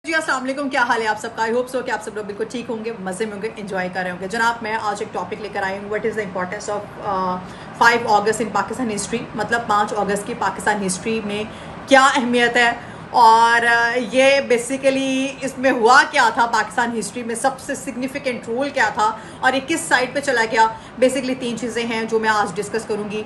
जी अस्सलाम वालेकुम, क्या हाल है आप सबका। आई होप सो कि आप सब लोग बिल्कुल ठीक होंगे, मज़े में होंगे, एंजॉय कर रहे होंगे। जनाब मैं आज एक टॉपिक लेकर आई हूँ, what is the importance of 5 August in Pakistan history. मतलब 5 अगस्त की पाकिस्तान हिस्ट्री में क्या अहमियत है और ये बेसिकली इसमें हुआ क्या था, पाकिस्तान हिस्ट्री में सबसे सिग्निफिकेंट रोल क्या था और ये किस साइड पे चला गया। बेसिकली 3 चीज़ें हैं जो मैं आज डिस्कस करूँगी।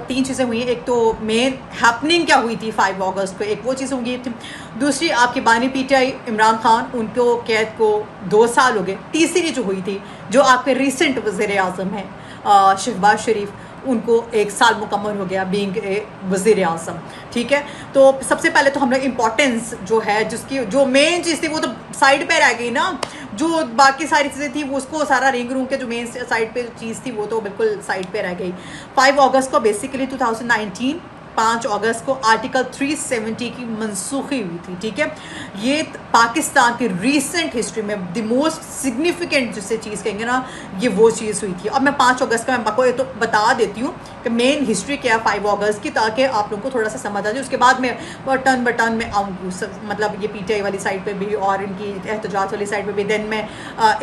3 चीज़ें हुई हैं। एक तो मेन हैपनिंग क्या हुई थी 5 अगस्त को, एक वो चीज़ होंगी थी। दूसरी आपकी बानी पीटीआई इमरान खान, उनको कैद को 2 साल हो गए। तीसरी जो हुई थी, जो आपके रिसेंट वज़ीर आज़म हैं शहबाज शरीफ, उनको 1 साल मुकम्मल हो गया बीइंग ए वज़ीर आज़म। ठीक है, तो सबसे पहले तो हम लोग इम्पोर्टेंस जो है, जिसकी जो मेन चीज़ थी वो तो साइड पे रह गई ना। जो बाकी सारी चीज़ें थी वो उसको सारा रिंग रूम के जो मेन साइड पे चीज़ थी वो तो बिल्कुल साइड पे रह गई। 5 अगस्त को बेसिकली 2019 5 अगस्त को आर्टिकल 370 की मनसूखी हुई थी। ठीक है, ये पाकिस्तान की रीसेंट हिस्ट्री में द मोस्ट सिग्निफिकेंट जिससे चीज़ कहेंगे ना, ये वो चीज़ हुई थी। अब मैं 5 अगस्त का मैं आपको ये तो बता देती हूँ कि मेन हिस्ट्री क्या है 5 अगस्त की, ताकि आप लोगों को थोड़ा सा समझ आ जाए। उसके बाद मैं टर्न ब टर्न में आऊँगी, मतलब ये पीटीआई वाली साइड पे भी और इनकी एहतजाज वाली साइड पे भी। देन मैं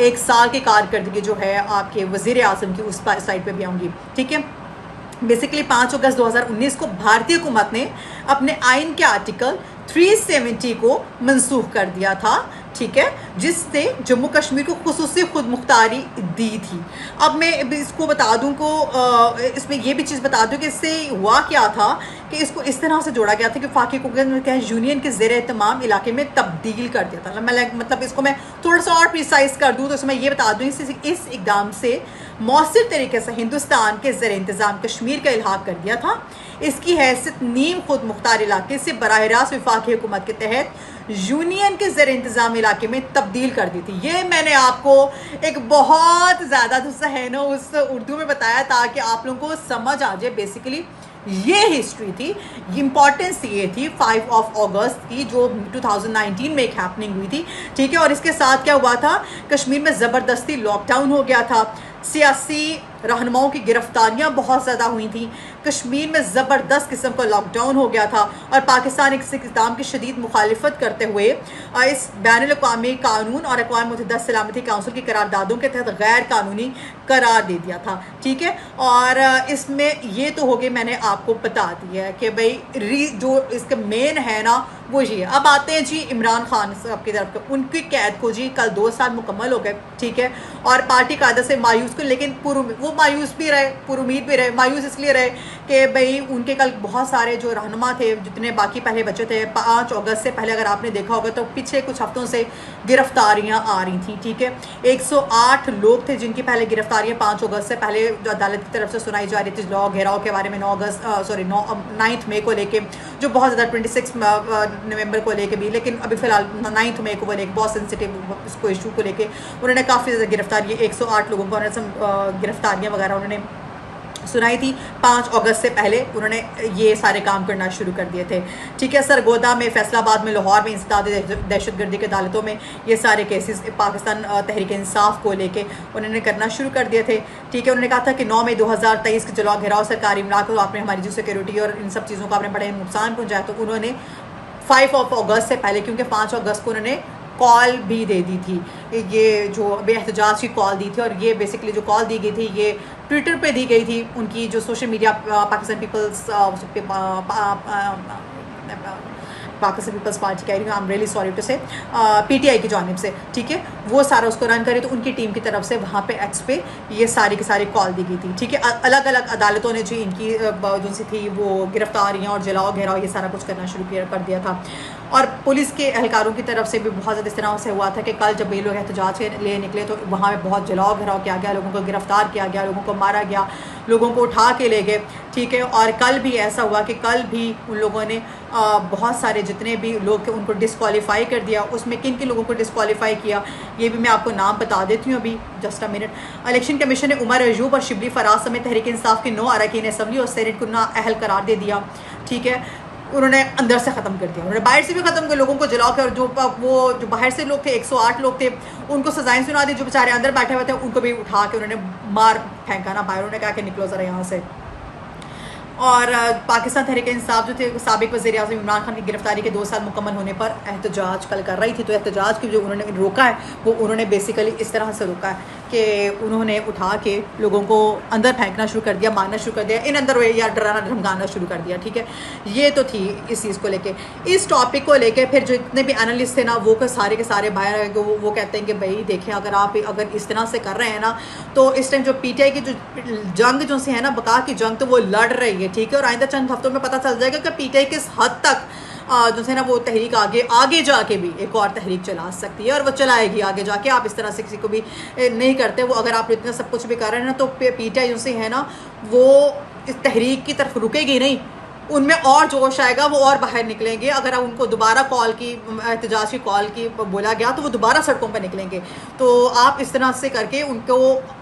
1 साल की कारकर्दगी जो है आपके वज़ीर आज़म की उस साइड पर भी आऊँगी। ठीक है, बेसिकली 5 अगस्त 2019 को भारतीय हुकूमत ने अपने आइन के आर्टिकल 370 को मनसूख कर दिया था। ठीक है, जिससे जम्मू कश्मीर को खुसूसी खुद मुख्तारी दी थी। अब मैं इसको बता दूं को इसमें ये भी चीज़ बता दूं कि इससे हुआ क्या था कि इसको इस तरह से जोड़ा गया था कि फाकी हुकूमत यूनियन के ज़ेर तमाम इलाके में तब्दील कर दिया था। मतलब इसको मैं थोड़ा सा और प्रिसाइज कर दूँ तो इसमें ये बता दूँ इस इकदाम से मौसर तरीके से हिंदुस्तान के ज़ेर इंतज़ाम कश्मीर का इल्हाक कर दिया था। इसकी हैसियत नीम खुद मुख्तार इलाके से बराह रास्त वफाकी हुकूमत के तहत यूनियन के ज़ेर इंतज़ाम इलाके में तब्दील कर दी थी। ये मैंने आपको एक बहुत ज़्यादा जो है ना उस उर्दू में बताया ताकि आप लोगों को समझ आ जाए। बेसिकली ये हिस्ट्री थी, इम्पॉर्टेंस ये थी 5 अगस्त की जो 2019 में एक हैपनिंग हुई थी। ठीक है, और इसके साथ क्या हुआ था, कश्मीर में ज़बरदस्ती लॉकडाउन हो गया था, सियासी रहनुमाओं की गिरफ्तारियां बहुत ज़्यादा हुई थी, कश्मीर में ज़बरदस्त किस्म का लॉकडाउन हो गया था और पाकिस्तान इस इक़दाम की शदीद मुखालिफत करते हुए इस बैनुल-अक़वामी कानून और अक़वाम मुत्तहिदा सलामती काउंसिल की करारदादों के तहत गैर कानूनी करार दे दिया था। ठीक है, और इसमें ये तो हो गई, मैंने आपको बता दिया है कि भाई जो इसका मेन है ना वो ये। अब आते हैं जी इमरान खान साहब की तरफ। उनकी कैद को जी कल 2 साल मुकम्मल हो गए। ठीक है, और पार्टी कायदा से मायूस को, लेकिन वो मायूस भी रहे, पुरुमीद भी रहे। मायूस इसलिए रहे कि भाई उनके कल बहुत सारे जो रहनुमा थे, जितने बाकी पहले बचे थे, 5 अगस्त से पहले अगर आपने देखा होगा तो पीछे कुछ हफ्तों से गिरफ्तारियां आ रही थी। ठीक है, 108 लोग थे जिनकी पहले गिरफ्तारियां 5 अगस्त से पहले जो अदालत की तरफ से सुनाई जा रही थी लॉ घेराव के बारे में 9 मई को लेके, जो बहुत ज़्यादा 26 नवंबर को लेके भी, लेकिन अभी फिलहाल 9 मई को वो लेके बहुत सेंसिटिव उसको इशू को लेके उन्होंने काफ़ी ज़्यादा गिरफ्तारी 108 लोगों को गिरफ्तारियाँ वगैरह उन्होंने सुनाई थी। 5 अगस्त से पहले उन्होंने ये सारे काम करना शुरू कर दिए थे। ठीक है, सरगोदा में, फैसलाबाद में, लाहौर में, इंसदाद दहशतगर्दी के अदालतों में ये सारे केसेस पाकिस्तान तहरीक इंसाफ को लेके उन्होंने करना शुरू कर दिए थे। ठीक है, उन्होंने कहा था कि 9 मई 2023 के जला घेराव सरकारी इमलाक को आपने हमारी जो सिक्योरिटी और इन सब चीज़ों को आपने बड़े नुकसान पहुँचाया, तो उन्होंने 5 अगस्त से पहले, क्योंकि 5 अगस्त को उन्होंने कॉल भी दे दी थी, ये जो बेहतजाज की कॉल दी थी। और ये बेसिकली जो कॉल दी गई थी ये ट्विटर पे दी गई थी, उनकी जो सोशल मीडिया पाकिस्तान पीपल्स पार्टी कह रही हूँ, I am really sorry to say, PTI की जानिब से। ठीक है, वो सारा उसको रन करे, तो उनकी टीम की तरफ से वहाँ पे एक्स पे ये सारी की सारी कॉल दी गई थी। ठीक है, अलग अलग अदालतों ने जो इनकी जो सी थी वो गिरफ्तारियाँ और जलाओ घेराव ये सारा कुछ करना शुरू कर दिया था। और पुलिस के एहलकारों की तरफ से भी बहुत ज़्यादा इस तरह से हुआ था कि कल जब ये लोग एहतजाज के लिए निकले तो वहाँ पे बहुत जलाओ घेराव किया गया, लोगों को गिरफ्तार किया गया, लोगों को मारा गया, लोगों को उठा के ले गए। ठीक है, और कल भी ऐसा हुआ कि कल भी उन लोगों ने बहुत सारे जितने भी लोग थे उनको डिस्क्वालीफाई कर दिया। उसमें किन किन लोगों को डिस्क्वालीफाई किया ये भी मैं आपको नाम बता देती हूँ अभी, just a minute. Election commission ने उमर अयूब और शिबली फराज समेत तहरीक इंसाफ के 9 अरकान असम्बली और सेनेट को नाअहल करार दे दिया। ठीक है, उन्होंने अंदर से ख़त्म कर दिया, उन्होंने बाहर से भी ख़त्म कर, लोगों को जलाओ के, और जो बाहर से लोग थे 108 लोग थे उनको सजाएं सुना दी, जो बेचारे अंदर बैठे हुए थे उनको भी उठा के उन्होंने मार फेंका ना बाहर, उन्होंने कहा कि निकलो ज़रा यहाँ से। और पाकिस्तान तहरीक इंसाफ जो थे साबिक वज़ीर आज़म इमरान खान की गिरफ्तारी के 2 साल मुकम्मल होने पर एहतजाज कल कर रही थी। तो एहतजाज की जो उन्होंने रोका है वो उन्होंने बेसिकली इस तरह से रोका है कि उन्होंने उठा के लोगों को अंदर फेंकना शुरू कर दिया, मारना शुरू कर दिया, इन अंदर या डराना धमकाना शुरू कर दिया। ठीक है, ये तो थी इस चीज़ को लेके। इस टॉपिक को लेके फिर जो इतने भी एनालिस्ट थे ना वो सारे के सारे बाहर वो कहते हैं कि भाई देखें, अगर इस तरह से कर रहे हैं ना तो इस टाइम जो PTI की जो जंग जो से है ना, बका की जंग, तो वो लड़ रही है। ठीक है, और आइंदा चंद हफ्तों में पता चल जाएगा कि PTI किस हद तक जो है ना वो तहरीक आगे जाके भी एक और तहरीक चला सकती है, और वो चलाएगी आगे जाके। आप इस तरह से किसी को भी नहीं करते वो, अगर आप इतना सब कुछ भी कर रहे हैं ना तो PTI जो से है ना वो इस तहरीक की तरफ रुकेगी नहीं, उनमें और जोश आएगा, वो और बाहर निकलेंगे। अगर आप उनको दोबारा कॉल की एहतजाज की कॉल की बोला गया तो वो दोबारा सड़कों पर निकलेंगे। तो आप इस तरह से करके उनको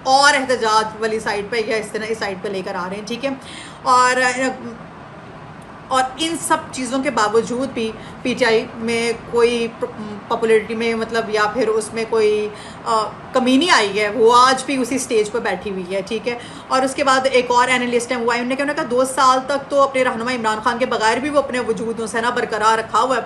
और एहतजाज वाली साइड पे या इस तरह इस साइड पे लेकर आ रहे हैं। ठीक है, और इन सब चीज़ों के बावजूद भी PTI में कोई पॉपुलैरिटी में मतलब या फिर उसमें कोई कमी नहीं आई है, वो आज भी उसी स्टेज पर बैठी हुई है। ठीक है, और उसके बाद एक और एनालिस्ट है वो आई, उन्होंने कहा 2 साल तक तो अपने रहनुमा इमरान खान के बगैर भी वो अपने वजूद से ना बरकरार रखा हुआ है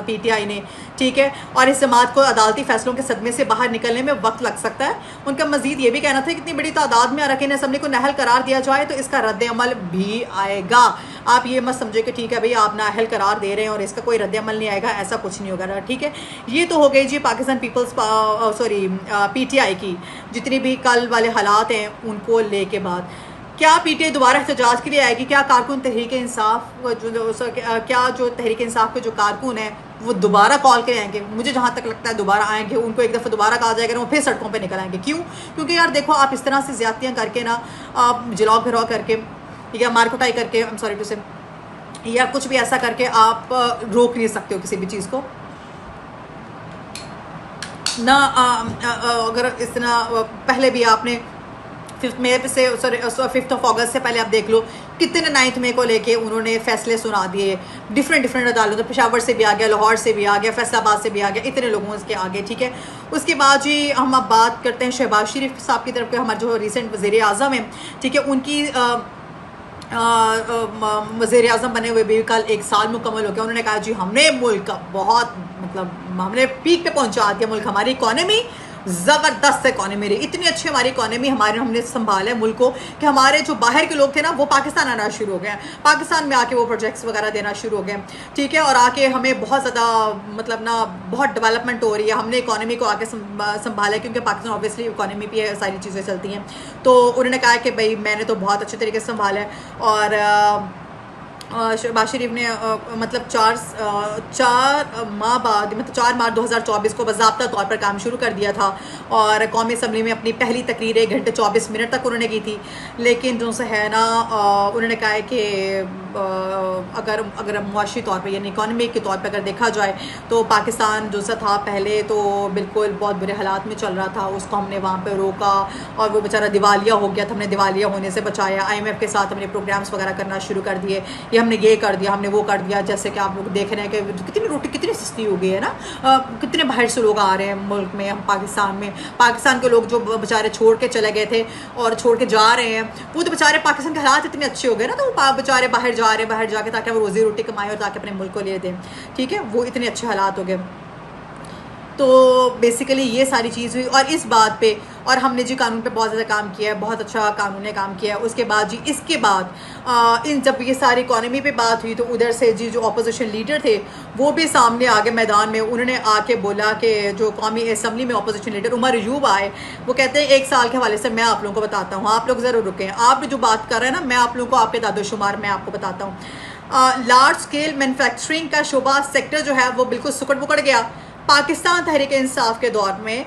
PTI ने। ठीक है, और इस जमात को अदालती फैसलों के सदमे से बाहर निकलने में वक्त लग सकता है। उनका मजीद ये भी कहना था कि इतनी बड़ी तादाद में अरकान असम्बली को नाअहल करार दिया जाए तो इसका रद्द अमल भी आएगा। आप ये मत समझे कि ठीक है भाई आप नाअहल करार दे रहे हैं और इसका कोई रद्द अमल नहीं आएगा, ऐसा कुछ नहीं होगा। ठीक है, ये तो हो गई जी पाकिस्तान PTI की जितनी भी कल वाले हालात हैं उनको लेके बाद। क्या PTI दोबारा एहतजाज के लिए आएगी? क्या कारकुन तहरीक इंसाफ क्या जो तहरीक इंसाफ के जो कारकुन हैं वो दोबारा कॉल के आएंगे? मुझे जहाँ तक लगता है दोबारा आएंगे, उनको एक दफ़ा दोबारा कहा जाएगा ना वो फिर सड़कों पे निकल आएंगे। क्यों? क्योंकि यार देखो, आप इस तरह से ज़्यादतियाँ करके ना, आप जलाओ घिराव करके या मारकुटाई करके, आई एम सॉरी टू से, या कुछ भी ऐसा करके आप रोक नहीं सकते हो किसी भी चीज़ को ना। अगर इस तरह पहले भी आपने 5 मई से 5 अगस्त से पहले आप देख लो कितने 9 मई को लेके उन्होंने फैसले सुना दिए डिफरेंट अदालतों, पेशावर से भी आ गया, लाहौर से भी आ गया, फैसलाबाद से भी आ गया, इतने लोगों के आगे। ठीक है, उसके बाद जी हम अब बात करते हैं शहबाज शरीफ साहब की तरफ के, हमारे जो रिसेंट वज़ीर आज़म हैं। ठीक है, उनकी वज़ीर आज़म बने हुए भी कल 1 साल मुकम्मल हो गया। उन्होंने कहा जी हमने मुल्क का बहुत मतलब हमने पीक पे पहुंचा दिया मुल्क, हमारी इकॉनमी ज़बरदस्त इकॉनमी रही, इतनी अच्छी हमारी इकॉनमी हमने संभाला है मुल्क को कि हमारे जो बाहर के लोग थे ना वो पाकिस्तान आना शुरू हो गए, पाकिस्तान में आके वो प्रोजेक्ट्स वगैरह देना शुरू हो गए। ठीक है, और आके हमें बहुत ज़्यादा मतलब ना बहुत डेवलपमेंट हो रही है, हमने इकॉनमी को आके संभाला है क्योंकि पाकिस्तान ऑब्वियसली इकॉनमी पे सारी चीज़ें चलती हैं। तो उन्होंने कहा कि भाई मैंने तो बहुत अच्छे तरीके से संभाला है। और शहबाज शरीफ ने मतलब 4 माह बाद मतलब 4 मार्च 2024 को बाज़ाब्ता तौर पर काम शुरू कर दिया था और कौमी असम्बली में अपनी पहली तकरीर 1 घंटे 24 मिनट तक उन्होंने की थी। लेकिन जो है ना उन्होंने कहा है कि अगर मुआशी तौर पर यानी इकॉनमी के तौर पर अगर देखा जाए तो पाकिस्तान जो सा था पहले तो बिल्कुल बहुत बुरे हालात में चल रहा था, उसको हमने वहाँ पर रोका और वो बेचारा दिवालिया हो गया था, हमने दिवालिया होने से बचाया। IMF के साथ हमने प्रोग्राम्स वगैरह करना शुरू कर दिए, हमने ये कर दिया, हमने वो कर दिया। जैसे कि आप लोग देख रहे हैं कि कितनी रोटी कितनी सस्ती हो गई है ना, कितने बाहर से लोग आ रहे हैं मुल्क में, हम पाकिस्तान के लोग जो बेचारे छोड़ के चले गए थे और छोड़ के जा रहे हैं, वो तो बेचारे पाकिस्तान के हालात इतने अच्छे हो गए ना, तो वो बेचारे बाहर जा रहे हैं, बाहर जाके ताकि वो रोजी रोटी कमाएं और ताकि अपने मुल्क को ले दें। ठीक है, वो इतने अच्छे हालात हो गए। तो बेसिकली ये सारी चीज़ हुई और इस बात पे और हमने जी कानून पे बहुत ज़्यादा काम किया है, बहुत अच्छा कानून ने काम किया है। उसके बाद जी इसके बाद इन जब ये सारी इकॉनमी पे बात हुई तो उधर से जी जो अपोजिशन लीडर थे वो भी सामने आ गए मैदान में। उन्होंने आके बोला कि जो कौमी असम्बली में अपोजिशन लीडर उमर अयूब आए, वो कहते हैं 1 साल के हवाले से मैं आप लोगों को बताता हूँ, आप लोग ज़रूर रुकें, आप जो बात कर रहे हैं ना, मैं आप लोगों को आपके दादोशुमार मैं आपको बताता हूँ। लार्ज स्केल मैन्युफैक्चरिंग का शोबा सेक्टर जो है वो बिल्कुल सुकड़ बुकड़ गया। पाकिस्तान तहरीक इंसाफ के दौर में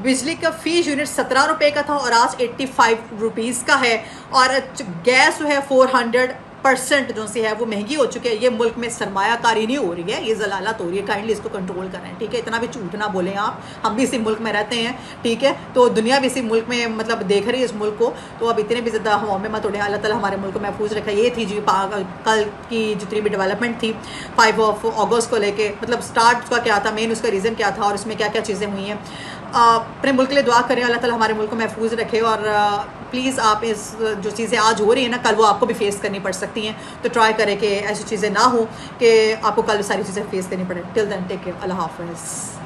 बिजली का फीस यूनिट 17 रुपये का था और आज 85 रुपीज़ का है और गैस जो है 400% जो सी है वो महंगी हो चुकी है। ये मुल्क में सरमायाकारी नहीं हो रही है, ये जलालत हो रही है। काइंडली इसको कंट्रोल करें, ठीक है, इतना भी झूठ ना बोलें आप, हम भी इसी मुल्क में रहते हैं, ठीक है, तो दुनिया भी इसी मुल्क में मतलब देख रही है इस मुल्क को, तो अब इतने भी ज़्यादा हवा में मत उड़े। अल्लाह ताला हमारे मुल्क को महफूज रखा। ये थी जी कल की जितनी भी डेवलपमेंट थी 5 अगस्त को लेके, मतलब स्टार्ट उसका क्या था, मेन उसका रीज़न क्या था और उसमें क्या क्या चीज़ें हुई हैं। अपने मुल्क के लिए दुआ करें, अल्लाह ताला हमारे मुल्क को महफूज रखे और प्लीज़ आप इस जो चीज़ें आज हो रही हैं ना, कल वो आपको भी फेस करनी पड़ सकती हैं। तो ट्राई करें कि ऐसी चीज़ें ना हो कि आपको कल सारी चीज़ें फेस करनी पड़े। टिल देन टेक केयर, अल्लाह हाफ़िज़।